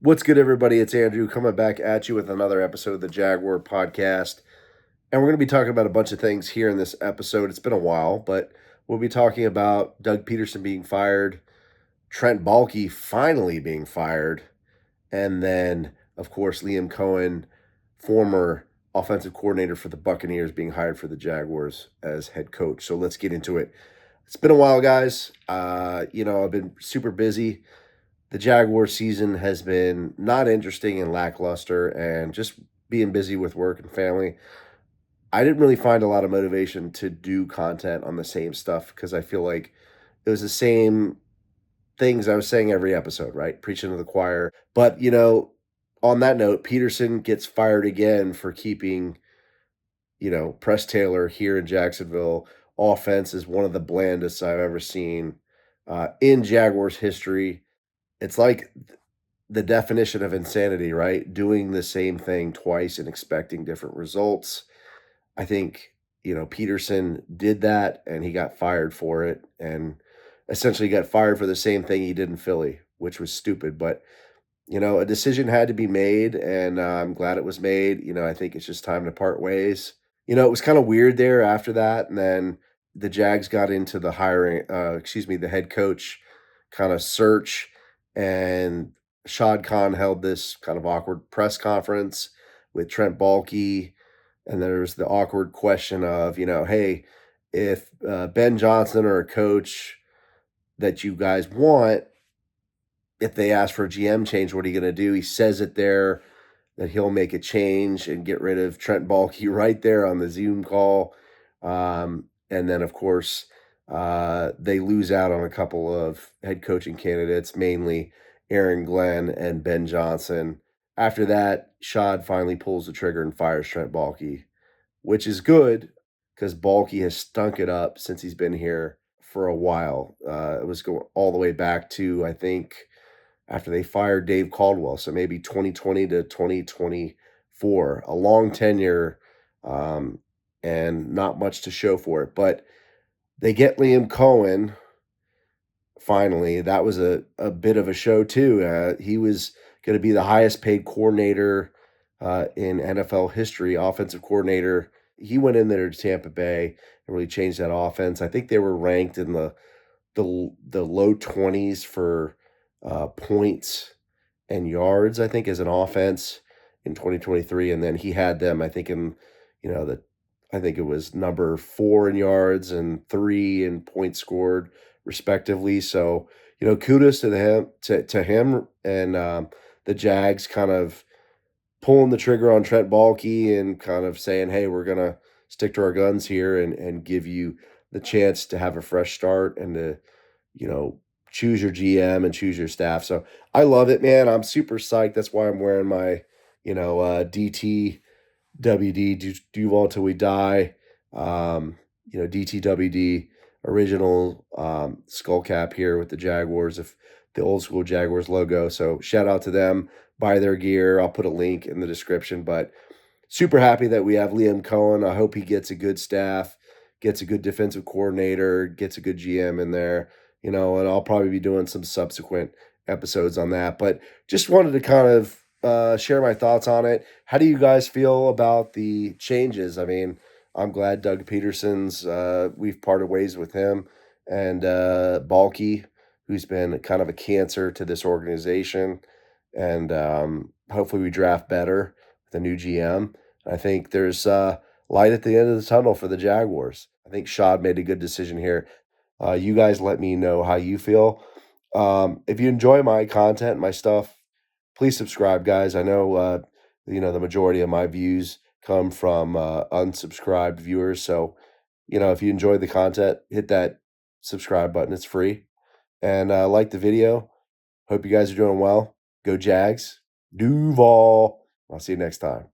What's good, everybody? It's Andrew coming back at you with another episode of the Jaguar podcast. And we're going to be talking about a bunch of things here in this episode. It's been a while, but we'll be talking about Doug Pederson being fired, Trent Baalke finally being fired, and then, of course, Liam Coen, former offensive coordinator for the Buccaneers, being hired for the Jaguars as head coach. So let's get into it. It's been a while, guys. I've been super busy. The Jaguar season has been not interesting and lackluster, and just being busy with work and family. I didn't really find a lot of motivation to do content on the same stuff because I feel like it was the same things I was saying every episode, right? Preaching to the choir. But, on that note, Pederson gets fired again for keeping, Press Taylor here in Jacksonville. Offense is one of the blandest I've ever seen in Jaguars history. It's like the definition of insanity, right? Doing the same thing twice and expecting different results. I think, Pederson did that and he got fired for it, and essentially got fired for the same thing he did in Philly, which was stupid. But, a decision had to be made, and I'm glad it was made. I think it's just time to part ways. It was kind of weird there after that. And then the Jags got into the the head coach kind of search, and Shad Khan held this kind of awkward press conference with Trent Baalke. And there's the awkward question of, hey, if Ben Johnson or a coach that you guys want, if they ask for a GM change, what are you going to do? He says it there that he'll make a change and get rid of Trent Baalke right there on the Zoom call. And then, of course, they lose out on a couple of head coaching candidates, mainly Aaron Glenn and Ben Johnson. After that, Shad finally pulls the trigger and fires Trent Baalke, which is good because Baalke has stunk it up since he's been here for a while. It was going all the way back to, I think, after they fired Dave Caldwell, so maybe 2020 to 2024, a long tenure, and not much to show for it. But they get Liam Coen finally. That was a bit of a show too. He was going to be the highest paid coordinator in NFL history, offensive coordinator. He went in there to Tampa Bay and really changed that offense. I think they were ranked in the low 20s for points and yards, I think, as an offense in 2023. And then he had them, I think, I think it was number 4 in yards and 3 in points scored, respectively. So, kudos to him and the Jags kind of pulling the trigger on Trent Baalke and kind of saying, hey, we're going to stick to our guns here and give you the chance to have a fresh start and to, choose your GM and choose your staff. So I love it, man. I'm super psyched. That's why I'm wearing my, DT WD, Duval Till We Die, DTWD original skull cap here with the Jaguars, of the old school Jaguars logo. So shout out to them. Buy their gear. I'll put a link in the description. But super happy that we have Liam Coen. I hope he gets a good staff, gets a good defensive coordinator, gets a good GM in there, and I'll probably be doing some subsequent episodes on that. But just wanted to kind of share my thoughts on it. How do you guys feel about the changes? I mean, I'm glad Doug Pederson's, we've parted ways with him, and Baalke, who's been kind of a cancer to this organization. And hopefully we draft better with a new GM. I think there's light at the end of the tunnel for the Jaguars. I think Shad made a good decision here. You guys let me know how you feel. If you enjoy my content, my stuff, please subscribe, guys. I know, the majority of my views come from unsubscribed viewers. So, if you enjoy the content, hit that subscribe button. It's free. And like the video. Hope you guys are doing well. Go Jags. Duval. I'll see you next time.